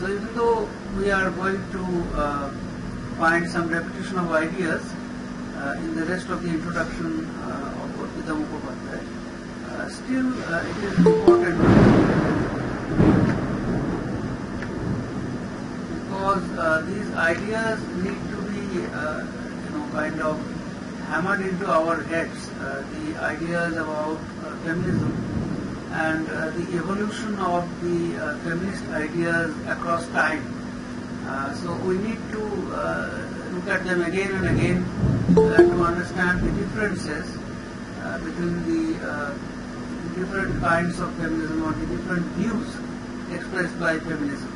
So even though we are going to find some repetition of ideas in the rest of the introduction of Vidam Mukhopadhyay, still it is important because these ideas need to be kind of hammered into our heads, the ideas about feminism and the evolution of the feminist ideas across time. So we need to look at them again and again to understand the differences between the different kinds of feminism or the different views expressed by feminism.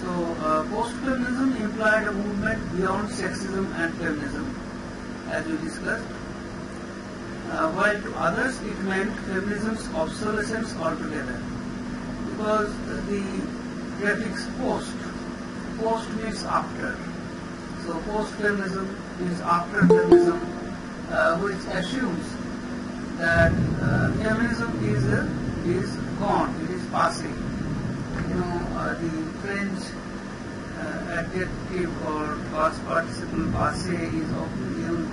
So post-feminism implied a movement beyond sexism and feminism, as we discussed, while to others it meant feminism's obsolescence altogether. Because the prefix post means after. So post-feminism means after feminism, which assumes that feminism is gone, it is passé. The French adjective or past participle passé is often used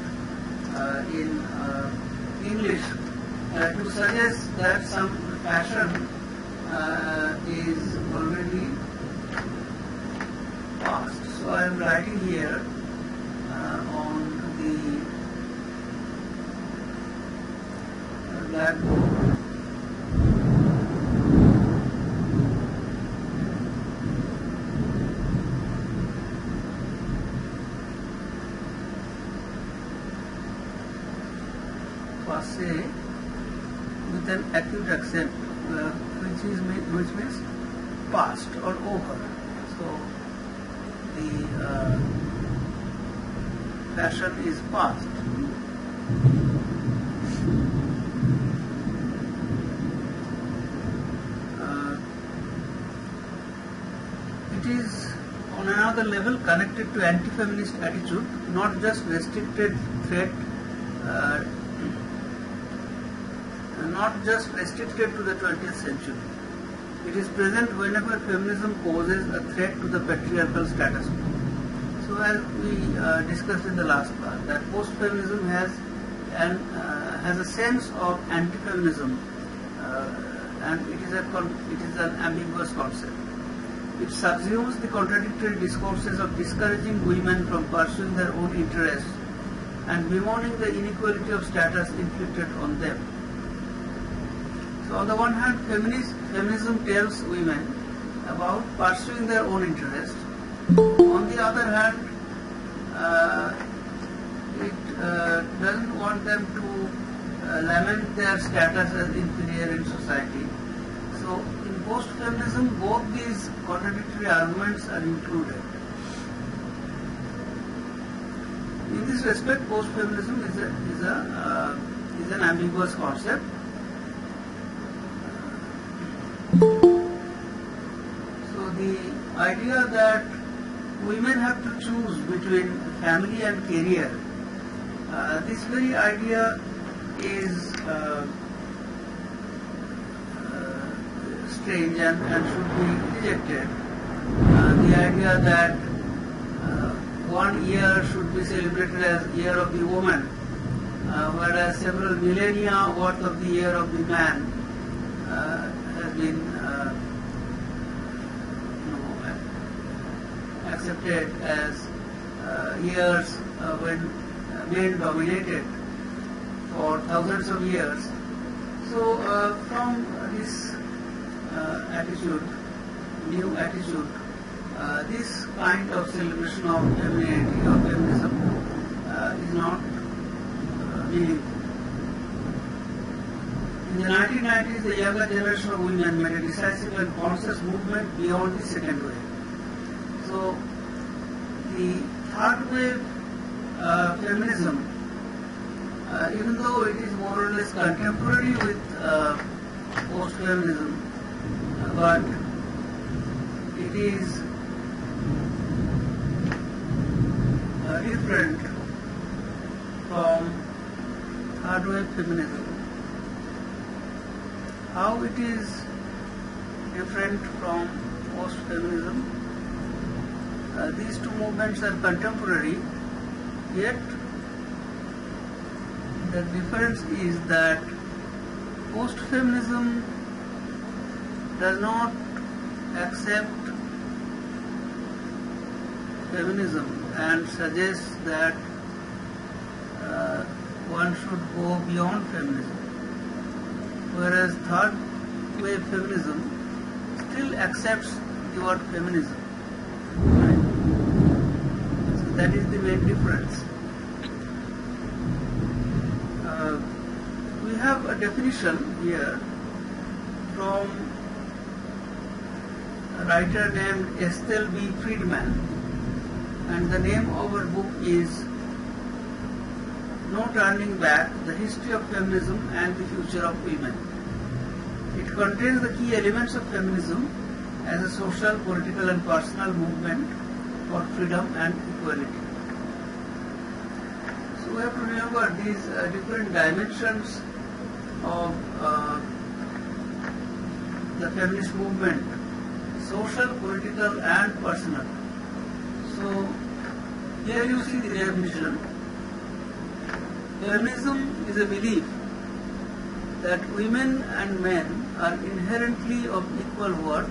in English to suggest that some fashion is already past. So I am writing here on the blackboard. Passé with an acute accent, which means past or over. So the fashion is past. It is on another level connected to anti-feminist attitude, not just restricted threat. Not just restricted to the 20th century. It is present whenever feminism poses a threat to the patriarchal status quo. So as we discussed in the last part, that post-feminism has a sense of anti-feminism, and it is an ambiguous concept. It subsumes the contradictory discourses of discouraging women from pursuing their own interests and bemoaning the inequality of status inflicted on them. So on the one hand, feminism tells women about pursuing their own interests. On the other hand, it doesn't want them to lament their status as inferior in society. So in post-feminism, both these contradictory arguments are included. In this respect, post-feminism is an ambiguous concept. So the idea that women have to choose between family and career, this very idea is strange and should be rejected. The idea that 1 year should be celebrated as Year of the Woman, whereas several millennia worth of the Year of the Man has been accepted as years when men dominated for thousands of years. So from this attitude, new attitude, this kind of celebration of femininity or feminism is not meaningful. In the 1990s, the younger generation of women made a decisive and conscious movement beyond the second wave. So the third wave feminism, even though it is more or less contemporary with post-feminism, but it is different from third wave feminism. How it is different from post-feminism. These two movements are contemporary, yet the difference is that post-feminism does not accept feminism and suggests that one should go beyond feminism, whereas third wave feminism still accepts the word feminism. Right? So that is the main difference. We have a definition here from a writer named Estelle B. Friedman, and the name of our book is No Turning Back, The History of Feminism and the Future of Women. It contains the key elements of feminism as a social, political and personal movement for freedom and equality. So we have to remember these different dimensions of the feminist movement: social, political and personal. So here you see the definition. Feminism is a belief that women and men are inherently of equal worth.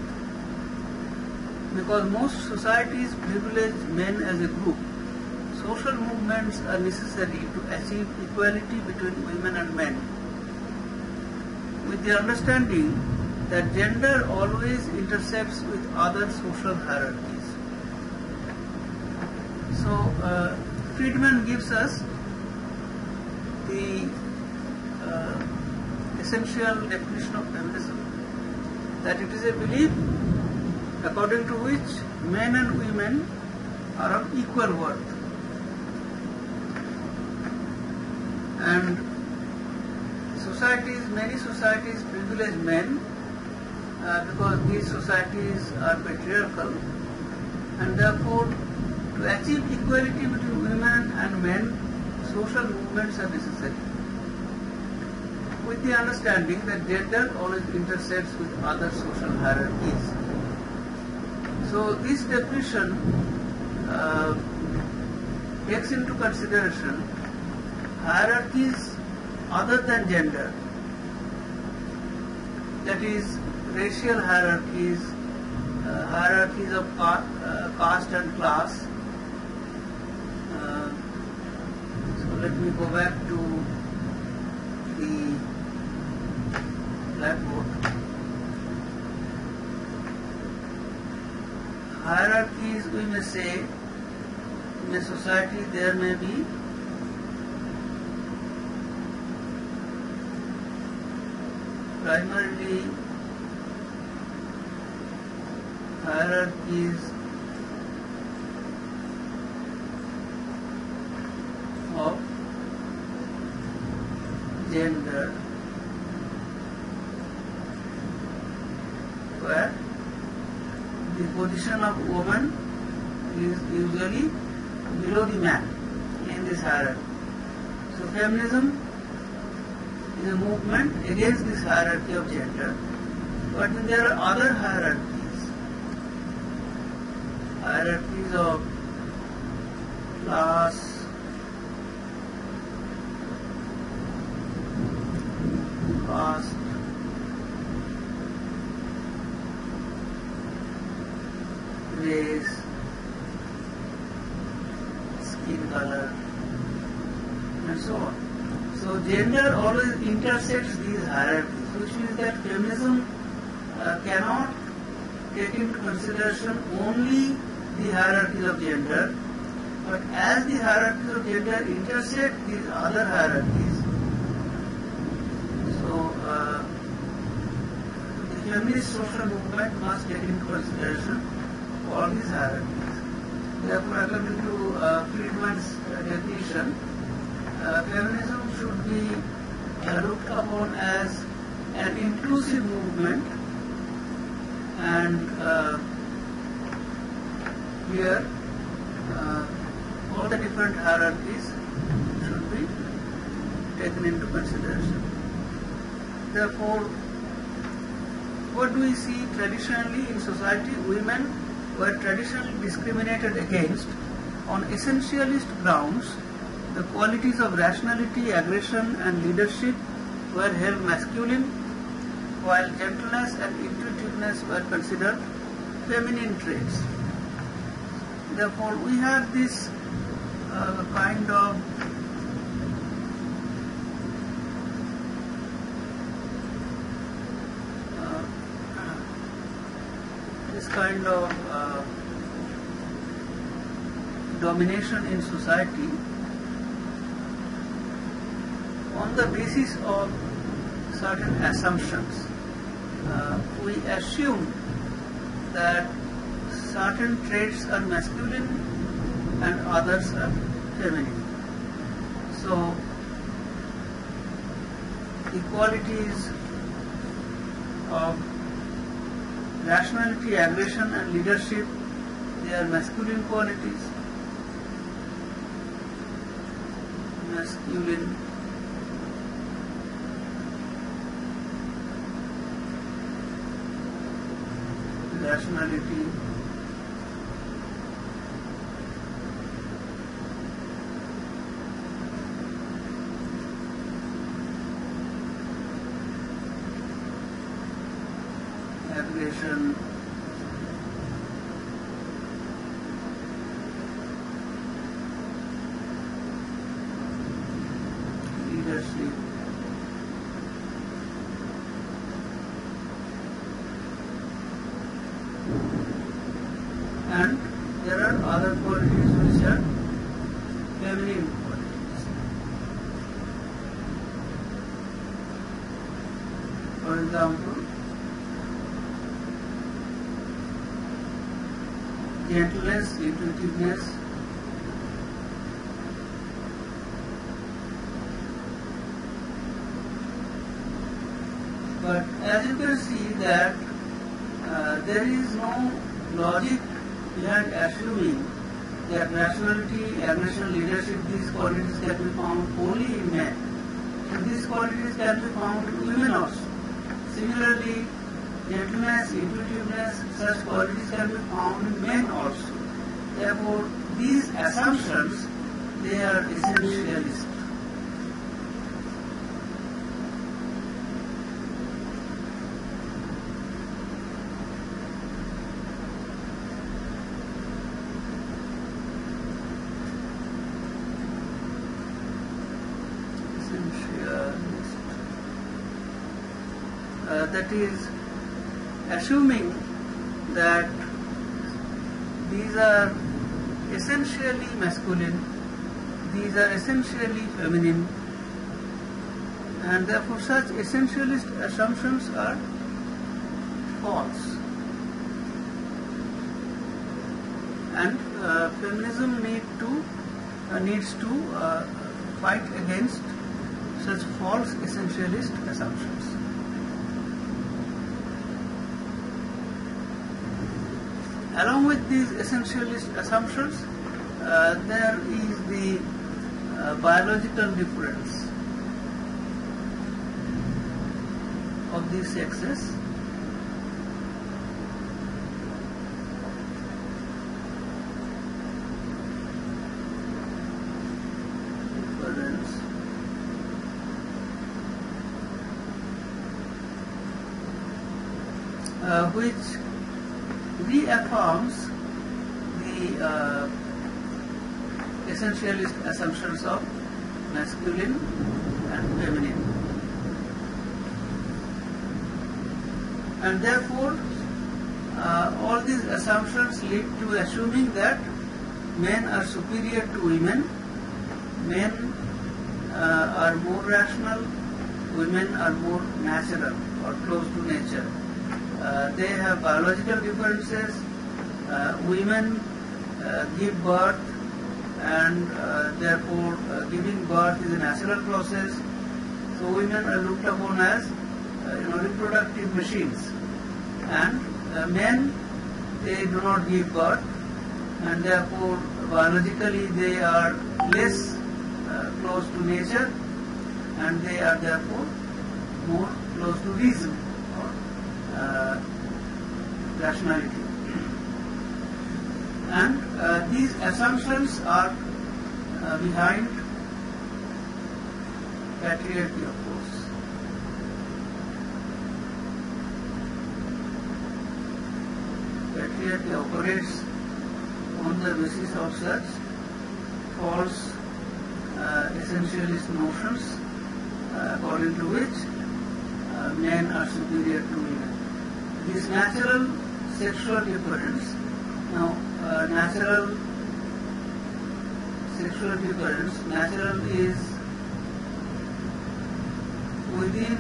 Because most societies privilege men as a group, social movements are necessary to achieve equality between women and men, with the understanding that gender always intersects with other social hierarchies. So Friedman gives us the essential definition of feminism, that it is a belief according to which men and women are of equal worth. And many societies privilege men because these societies are patriarchal, and therefore to achieve equality between women and men, social movements are necessary, with the understanding that gender always intersects with other social hierarchies. So this definition takes into consideration hierarchies other than gender, that is racial hierarchies, hierarchies of caste and class. So let me go back to the blackboard. Hierarchies, we may say, in a society there may be primarily hierarchies of gender, where the position of woman is usually below the man in this hierarchy. So feminism is a movement against this hierarchy of gender, but then there are other hierarchies, hierarchies of class, caste, race, skin color, and so on. So gender always intersects these hierarchies, which means that feminism cannot take into consideration only the hierarchies of gender, but as the hierarchies of gender intersect these other hierarchies, so the feminist social movement must take into consideration all these hierarchies. Therefore, according to Friedman's definition, feminism should be looked upon as an inclusive movement, and here all the different hierarchies should be taken into consideration. Therefore, what do we see traditionally in society? Women were traditionally discriminated against on essentialist grounds. The qualities of rationality, aggression and leadership were held masculine, while gentleness and intuitiveness were considered feminine traits. Therefore, we have this kind of domination in society on the basis of certain assumptions. We assume that certain traits are masculine and others are feminine. So, the qualities of rationality, aggression and leadership, they are masculine qualities. Masculine. Rationality. Aggression. Leadership. And there are other qualities which are feminine qualities. For example, gentleness, intuitiveness, but as you can see that there is no logic behind assuming that rationality, aggression, leadership, these qualities can be found only in men. So these qualities can be found in women also. Similarly, gentleness, intuitiveness, such qualities can be found in men also. Therefore, these assumptions, they are essentialist. That is, assuming that these are essentially masculine, these are essentially feminine, and therefore such essentialist assumptions are false. And feminism needs to fight against such false essentialist assumptions. Along with these essentialist assumptions, there is the biological difference of these sexes. Which reaffirms the essentialist assumptions of masculine and feminine. And therefore, all these assumptions lead to assuming that men are superior to women, men are more rational, women are more natural or close to nature. They have biological differences. Women give birth, and therefore giving birth is a natural process. So women are looked upon as reproductive machines, and men, they do not give birth, and therefore biologically they are less close to nature, and they are therefore more close to reason, or rationality. And these assumptions are behind patriarchy, of course. Patriarchy operates on the basis of such false essentialist notions according to which men are superior to women. This natural sexual difference, natural sexual difference, natural is within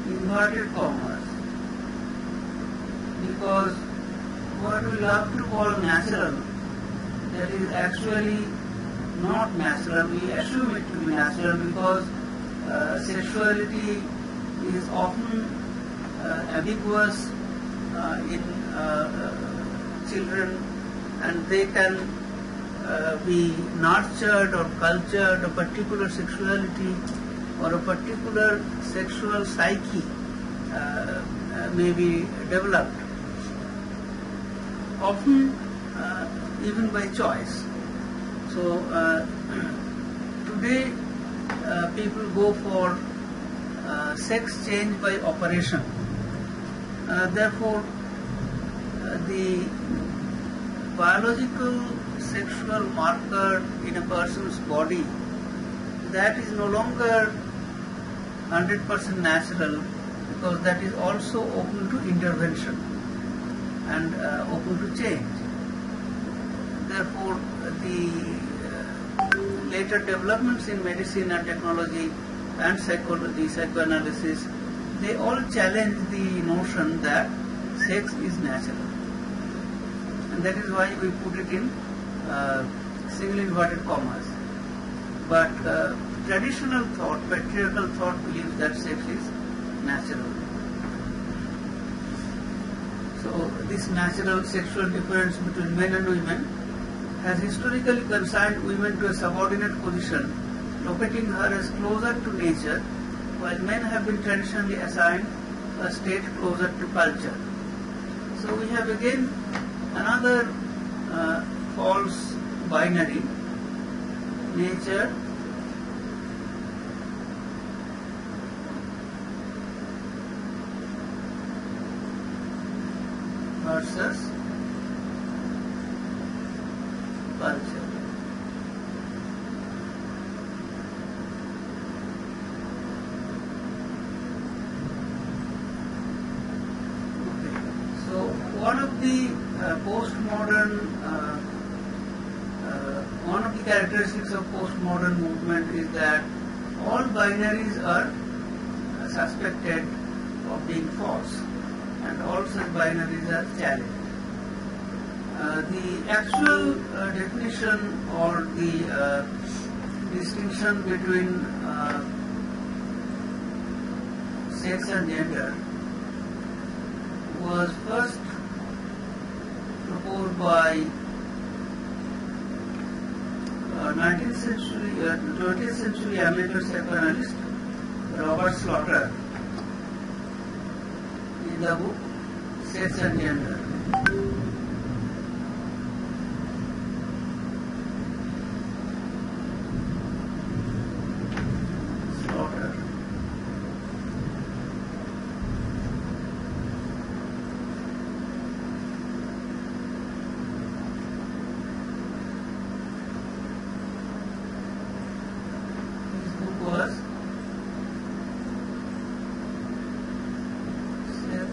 inverted commas, because what we love to call natural, that is actually not natural. We assume it to be natural because sexuality is often ambiguous in children, and they can be nurtured or cultured. A particular sexuality or a particular sexual psyche may be developed, often even by choice. So today people go for sex change by operation. Therefore, the biological sexual marker in a person's body, that is no longer 100% natural, because that is also open to intervention and open to change. Therefore, the later developments in medicine and technology and psychology, psychoanalysis, they all challenge the notion that sex is natural. And that is why we put it in single inverted commas. But traditional thought, patriarchal thought, believes that sex is natural. So this natural sexual difference between men and women has historically consigned women to a subordinate position, locating her as closer to nature, while men have been traditionally assigned a state closer to culture. So we have again another false binary, nature versus culture. One of the one of the characteristics of postmodern movement is that all binaries are suspected of being false, and all such binaries are challenged. The actual definition or the distinction between sex and gender was first proposed by 20th century amateur psychoanalyst Robert Slaughter in the book Sex and Gender. Slaughter. Was sex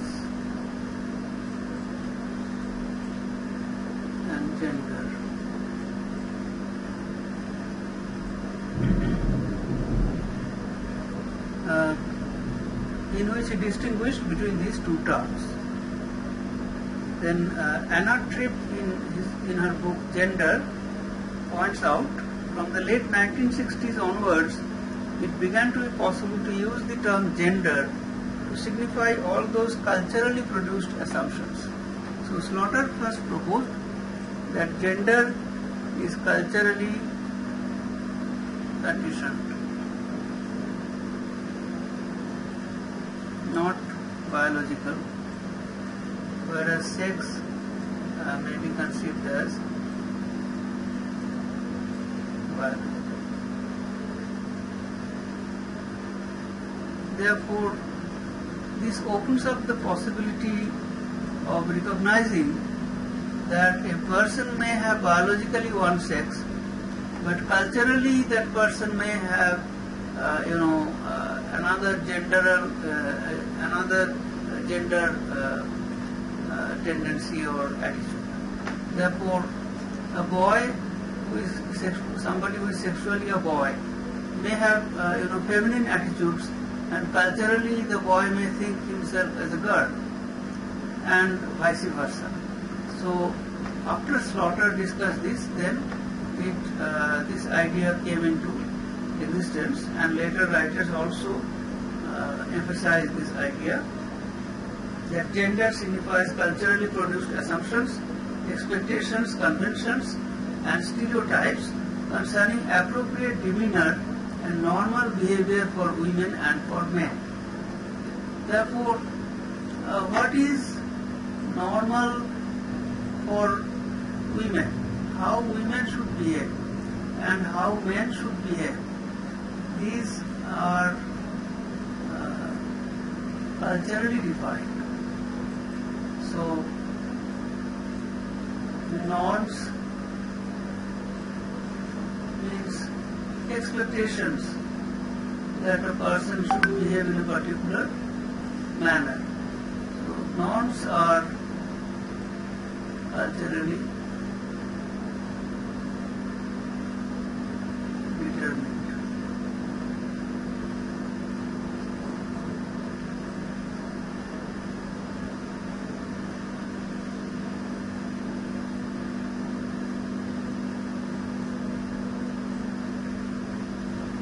and gender. In which he distinguished between these two terms. Then Anna Tripp in her book Gender points out from the late 1960s onwards it began to be possible to use the term gender to signify all those culturally produced assumptions. So Slaughter first proposed that gender is culturally conditioned, not biological. whereas sex may be conceived as biological. Therefore, this opens up the possibility of recognizing that a person may have biologically one sex, but culturally that person may have, another gender tendency or attitude. Therefore, a boy who is somebody who is sexually a boy may have, feminine attitudes, and culturally the boy may think himself as a girl, and vice versa. So, after Slaughter discussed this, then this idea came into existence, and later writers also emphasized this idea that gender signifies culturally produced assumptions, expectations, conventions, and stereotypes concerning appropriate demeanor and normal behavior for women and for men. Therefore, what is normal for women, how women should behave, and how men should behave, these are culturally defined. So, norms means expectations that a person should behave in a particular manner. So, norms are culturally determined.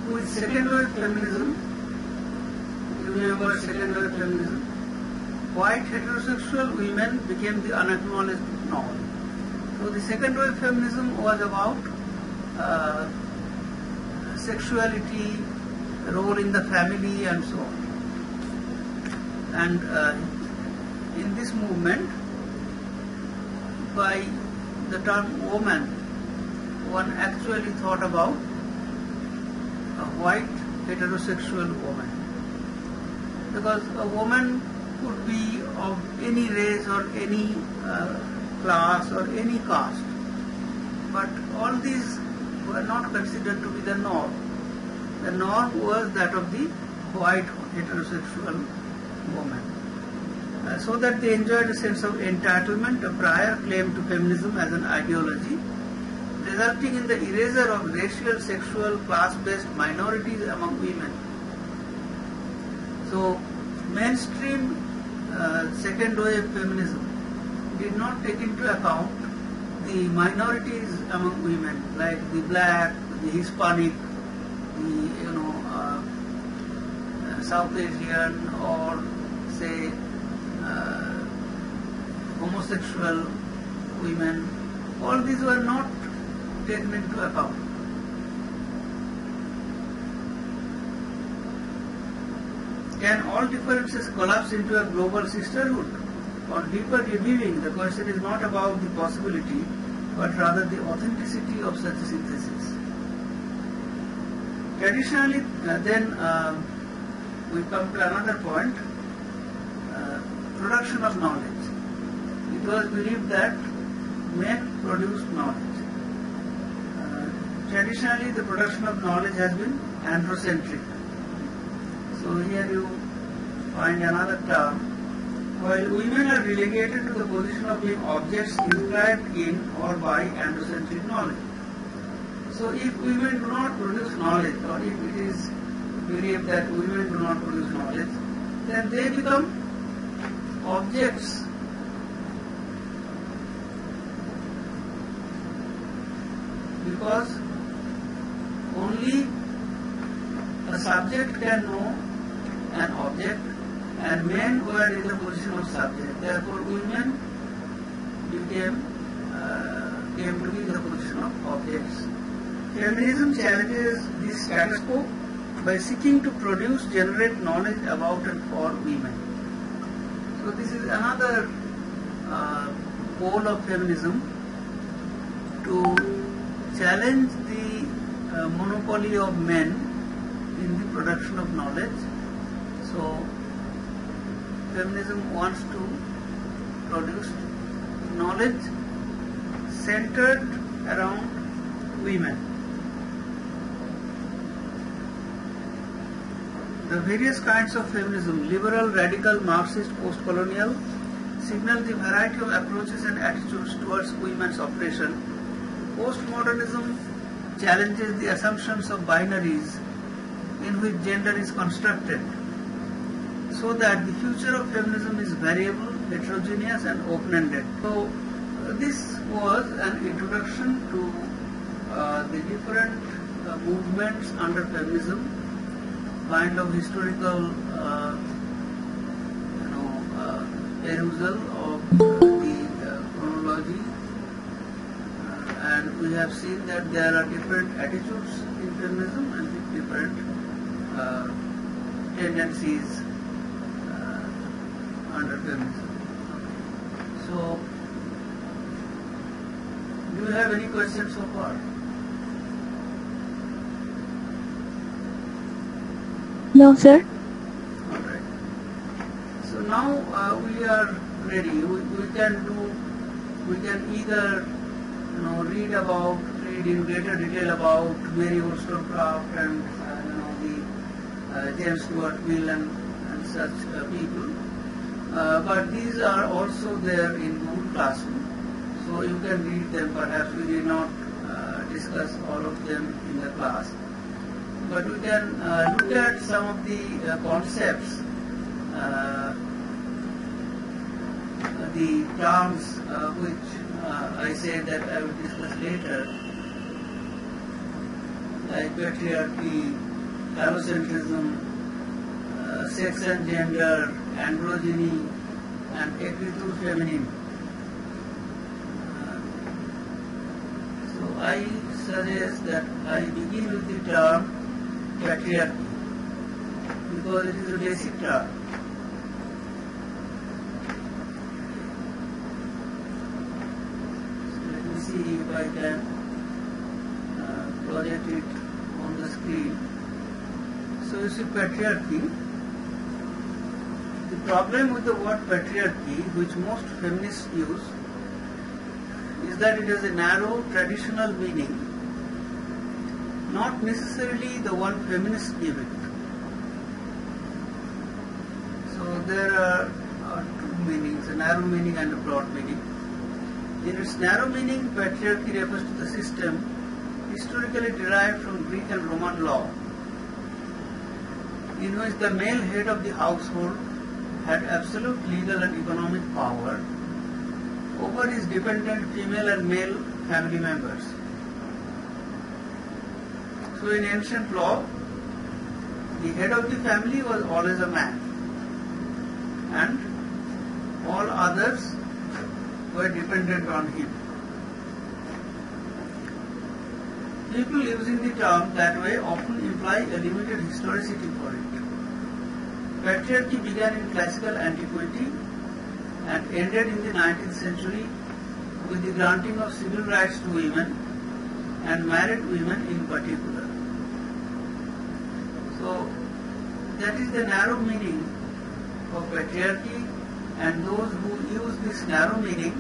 With second wave feminism, you remember second wave feminism, white heterosexual women became the unacknowledged norm. So the second wave feminism was about sexuality, role in the family, and so on. And in this movement, by the term woman, one actually thought about a white heterosexual woman, because a woman could be of any race or any class or any caste, but all these were not considered to be the norm. The norm was that of the white heterosexual woman, so that they enjoyed a sense of entitlement, a prior claim to feminism as an ideology, resulting in the erasure of racial, sexual, class-based minorities among women. So, mainstream second wave feminism did not take into account the minorities among women, like the black, the Hispanic, the South Asian, or say homosexual women. All these were not taken into account. Can all differences collapse into a global sisterhood? On deeper reviewing, the question is not about the possibility, but rather the authenticity of such a synthesis. Traditionally, then we come to another point, production of knowledge. It was believed that men produced knowledge. Traditionally, the production of knowledge has been androcentric. So here you find another term. While women are relegated to the position of being objects inscribed in or by androcentric knowledge. So if women do not produce knowledge, or if it is believed that women do not produce knowledge, then they become objects. Because only a subject can know an object, and men were in the position of subject. Therefore, women came to be in the position of objects. Feminism challenges this status quo by seeking to generate knowledge about and for women. So this is another pole of feminism to challenge the monopoly of men in the production of knowledge. So feminism wants to produce knowledge centered around women. The various kinds of feminism, liberal, radical, Marxist, post-colonial, signal the variety of approaches and attitudes towards women's oppression. Postmodernism challenges the assumptions of binaries in which gender is constructed, so that the future of feminism is variable, heterogeneous and open-ended. So this was an introduction to the different movements under feminism, kind of historical perusal of the chronology, and we have seen that there are different attitudes in feminism and different tendencies under feminism. So, do you have any questions so far? No, sir. All right. So now we are ready. We can either read in greater detail about Mary Wollstonecraft and the James Stuart Mill and such people. But these are also there in Google Classroom, so you can read them. Perhaps we did not discuss all of them in the class, but we can look at some of the concepts, the terms which I say that I will discuss later, like patriarchy, Eurocentrism, sex and gender, androgyny, and écriture féminine. So I suggest that I begin with the term patriarchy because it is a basic term. So let me see if I can project it on the screen. So you see patriarchy. The problem with the word patriarchy, which most feminists use, is that it has a narrow traditional meaning, not necessarily the one feminists give it. So there are two meanings, a narrow meaning and a broad meaning. In its narrow meaning, patriarchy refers to the system historically derived from Greek and Roman law, in which the male head of the household had absolute legal and economic power over his dependent female and male family members. So in ancient law, the head of the family was always a man, and all others were dependent on him. People using the term that way often imply a limited historicity for it. Patriarchy began in classical antiquity and ended in the 19th century with the granting of civil rights to women and married women in particular. So that is the narrow meaning of patriarchy, and those who use this narrow meaning,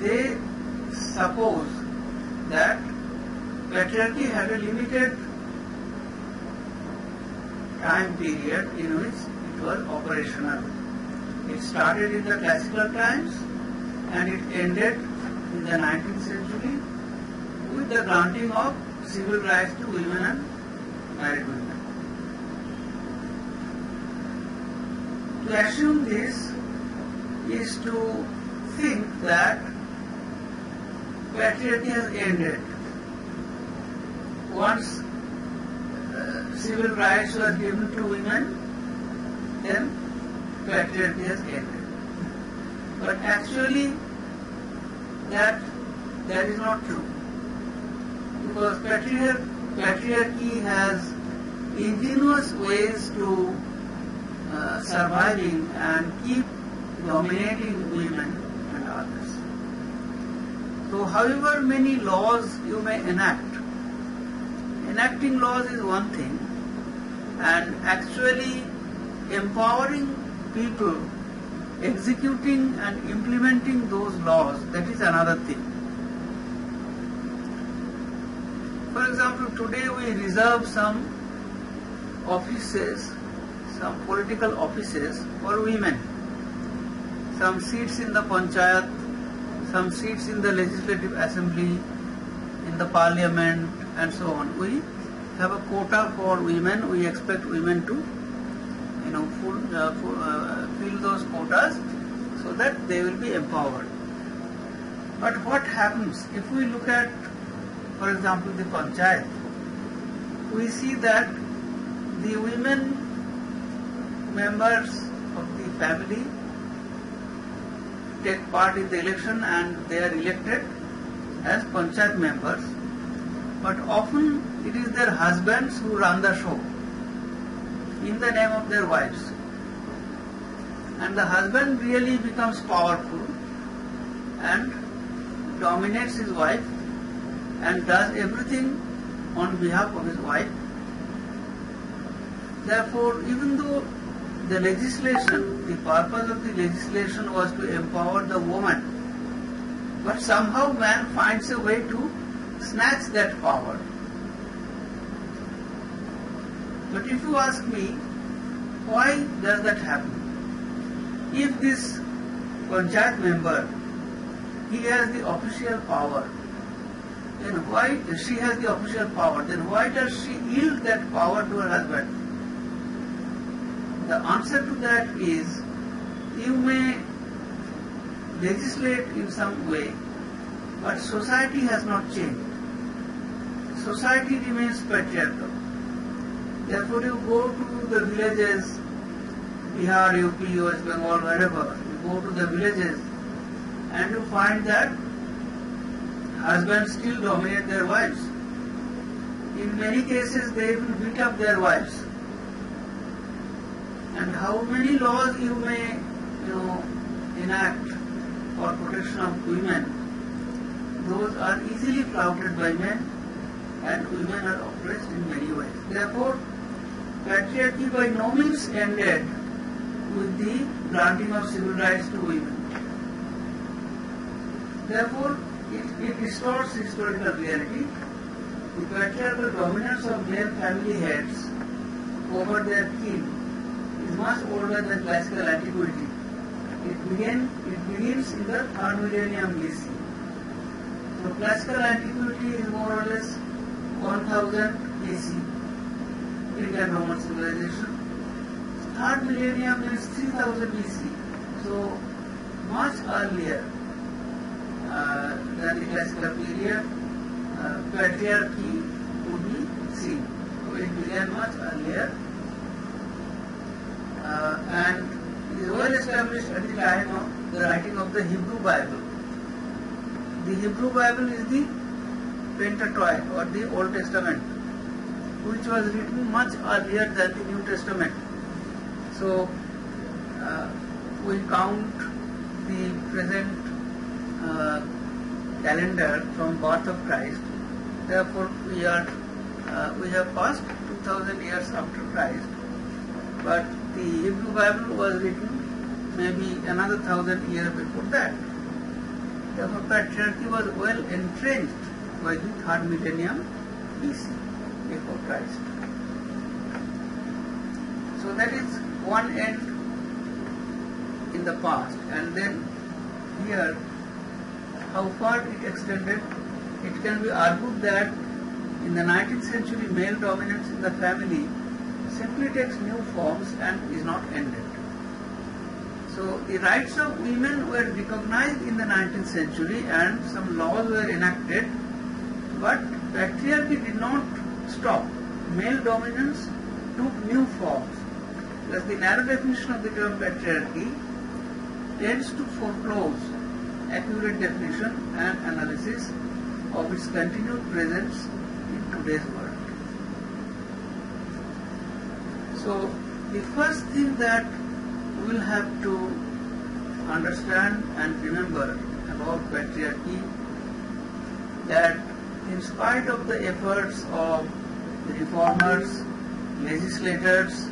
they suppose that patriarchy had a limited time period in which it was operational. It started in the classical times and it ended in the 19th century with the granting of civil rights to women and married women. To assume this is to think that patriarchy has ended. Once civil rights were given to women, then patriarchy has ended. But actually, that is not true. Because patriarchy has ingenious ways to surviving and keep dominating women and others. So however many laws you may enact, enacting laws is one thing, and actually empowering people, executing and implementing those laws, that is another thing. For example, today we reserve some offices, some political offices for women. Some seats in the panchayat, some seats in the legislative assembly, in the parliament, and so on. We have a quota for women. We expect women to, fill those quotas so that they will be empowered. But what happens if we look at, for example, the panchayat? We see that the women members of the family take part in the election and they are elected as panchayat members, but often it is their husbands who run the show in the name of their wives, and the husband really becomes powerful and dominates his wife and does everything on behalf of his wife. Therefore, even though the legislation, the purpose of the legislation was to empower the woman, but somehow man finds a way to snatch that power. But if you ask me, why does that happen? If this panchayat member, he has the official power, then why she has the official power? Then why does she yield that power to her husband? The answer to that is, you may legislate in some way, but society has not changed. Society remains patriarchal. Therefore, you go to the villages, Bihar, UP, West Bengal, wherever, you go to the villages and you find that husbands still dominate their wives. In many cases, they even beat up their wives. And how many laws you may, enact for protection of women, those are easily flouted by men, and women are oppressed in many ways. Therefore, patriarchy by no means ended with the granting of civil rights to women. Therefore, it distorts historical reality. The patriarchal dominance of male family heads over their kin is much older than classical antiquity. It begins in the 3rd millennium BC. So classical antiquity is more or less 1000 BC, Greek and Roman civilization. 3rd millennium is 3000 BC, so much earlier than the classical period. Patriarchy would be seen. So it began much earlier. And it is well established at the time of the writing of the Hebrew Bible. The Hebrew Bible is the Pentateuch or the Old Testament, which was written much earlier than the New Testament. So we count the present calendar from birth of Christ. Therefore, we have passed 2000 years after Christ, but the Hebrew Bible was written maybe another 1000 years before that. Therefore, patriarchy was well entrenched by the 3rd millennium BC, before Christ. So that is one end in the past, and then here, how far it extended. It can be argued that in the 19th century, male dominance in the family simply takes new forms and is not ended. So the rights of women were recognized in the 19th century and some laws were enacted, but patriarchy did not stop. Male dominance took new forms. Thus the narrow definition of the term patriarchy tends to foreclose accurate definition and analysis of its continued presence in today's world. So the first thing that we will have to understand and remember about patriarchy that in spite of the efforts of the reformers, legislators,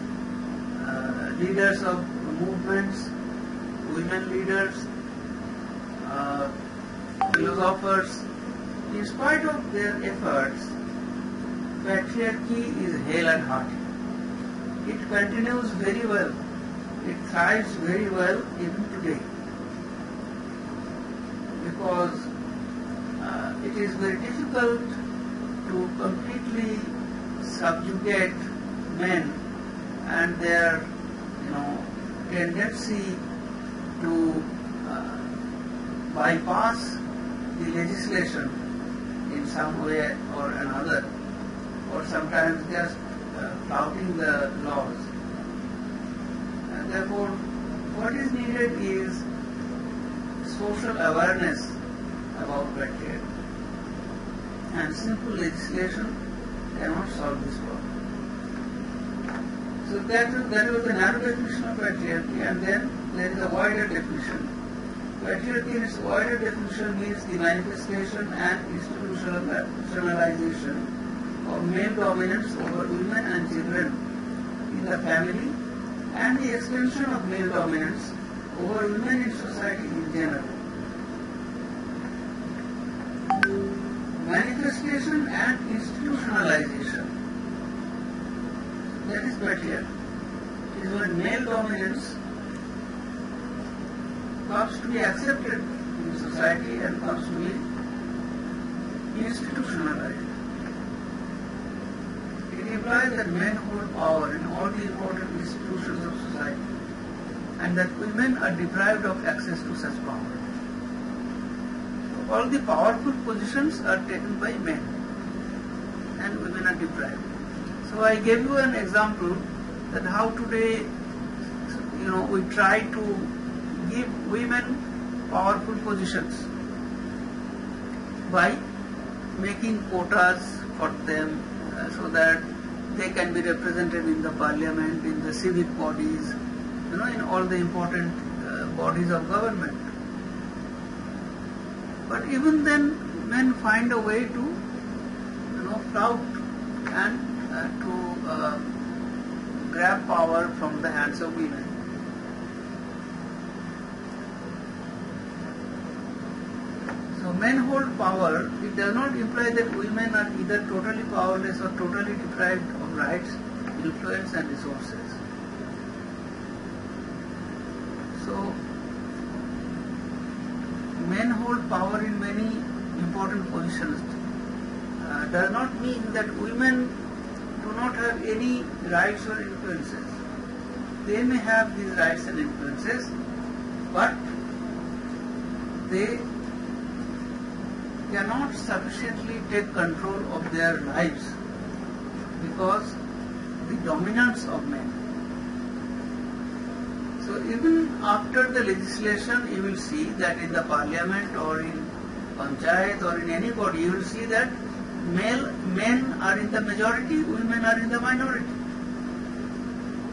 leaders of movements, women leaders, philosophers, in spite of their efforts, patriarchy is hale and hearty. It continues very well. It thrives very well even today. Because it is very difficult to completely subjugate men and their tendency to bypass the legislation in some way or another, or sometimes just flouting the laws. And therefore, what is needed is social awareness about patriarchy. And simple legislation cannot solve this problem. So that was the narrow definition of patriarchy, and then there is a wider definition. Patriarchy in its wider definition means the manifestation and institutionalization of male dominance over women and children in the family, and the extension of male dominance over women in society in general. Manifestation and institutionalization, that is patriarchy. It is when male dominance comes to be accepted in society and comes to be institutionalized. It implies that men hold power in all the important institutions of society and that women are deprived of access to such power. All the powerful positions are taken by men and women are deprived. So I gave you an example that how today we try to give women powerful positions by making quotas for them so that they can be represented in the parliament, in the civic bodies, in all the important bodies of government. But even then, men find a way to, flout and to grab power from the hands of women. So men hold power. It does not imply that women are either totally powerless or totally deprived of rights, influence and resources. So men hold power in many important positions. Does not mean that women do not have any rights or influences. They may have these rights and influences, but they cannot sufficiently take control of their lives because the dominance of men. So even after the legislation, you will see that in the parliament or in panchayat or in any body, you will see that men are in the majority, women are in the minority.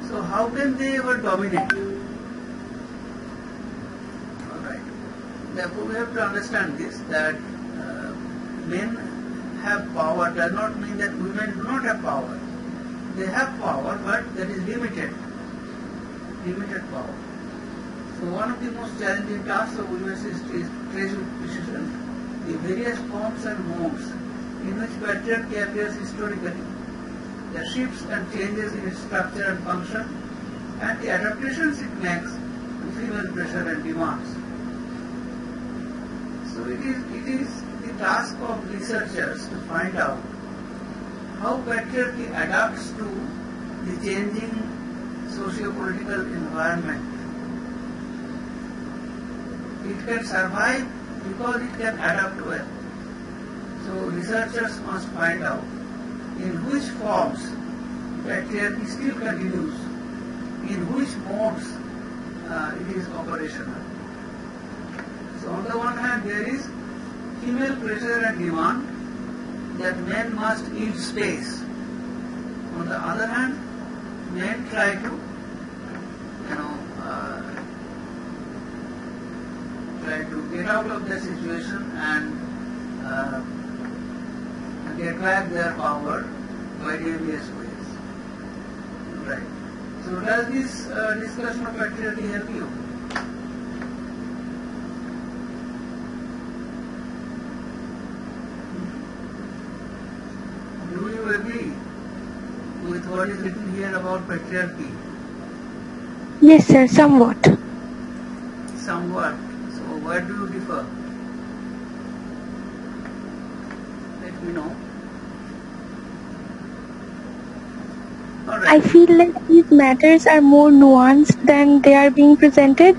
So how can they ever dominate? Alright. Therefore we have to understand this, that men have power does not mean that women do not have power. They have power, but that is limited power. So one of the most challenging tasks of women's history is to trace with precision the various forms and modes in which patriarchy appears historically, the shifts and changes in its structure and function, and the adaptations it makes to female pressure and demands. So it is the task of researchers to find out how patriarchy adapts to the changing socio-political environment. It can survive because it can adapt well. So researchers must find out in which forms patriarchy still continues, in which modes it is operational. So on the one hand there is female pressure and demand that men must yield space. On the other hand, men try to get out of the situation and get back their power by various ways. Right. So does this discussion of patriarchy help you? Do you agree with what is written here about patriarchy? Yes, sir, somewhat. Somewhat. So where do you differ? Let me know. All right. I feel like these matters are more nuanced than they are being presented.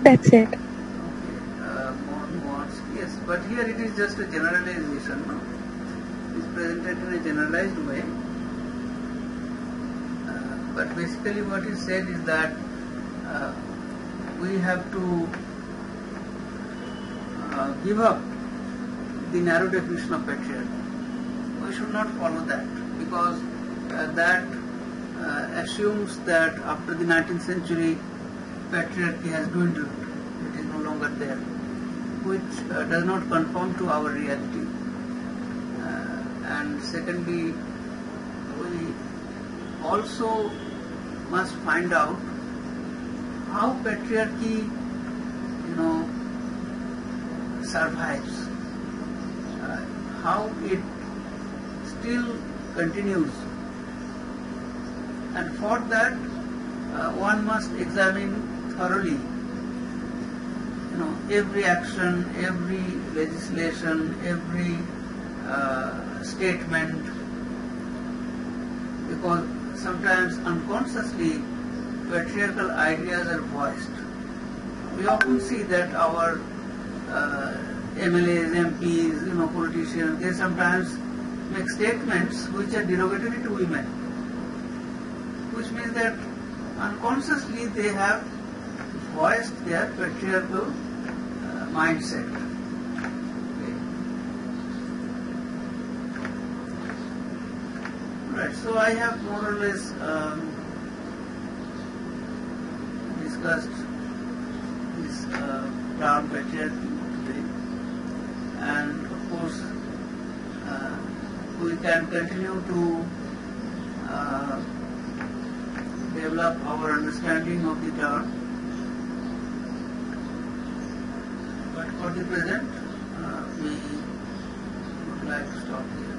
That's it. Okay, more nuanced. Yes, but here it is just a generalization. No? It is presented in a generalized way. But basically what is said is that we have to give up the narrow definition of patriarchy. We should not follow that because that assumes that after the 19th century patriarchy has dwindled. It is no longer there, which does not conform to our reality. And secondly, we also must find out how patriarchy, survives, how it still continues, and for that one must examine thoroughly, every action, every legislation, every statement, because sometimes unconsciously patriarchal ideas are voiced. We often see that our MLAs, MPs, politicians, they sometimes make statements which are derogatory to women, which means that unconsciously they have voiced their patriarchal mindset. Okay. Right, so I have more or less discussed this term patriarchy today, and of course we can continue to develop our understanding of the term, but for the present we would like to stop here.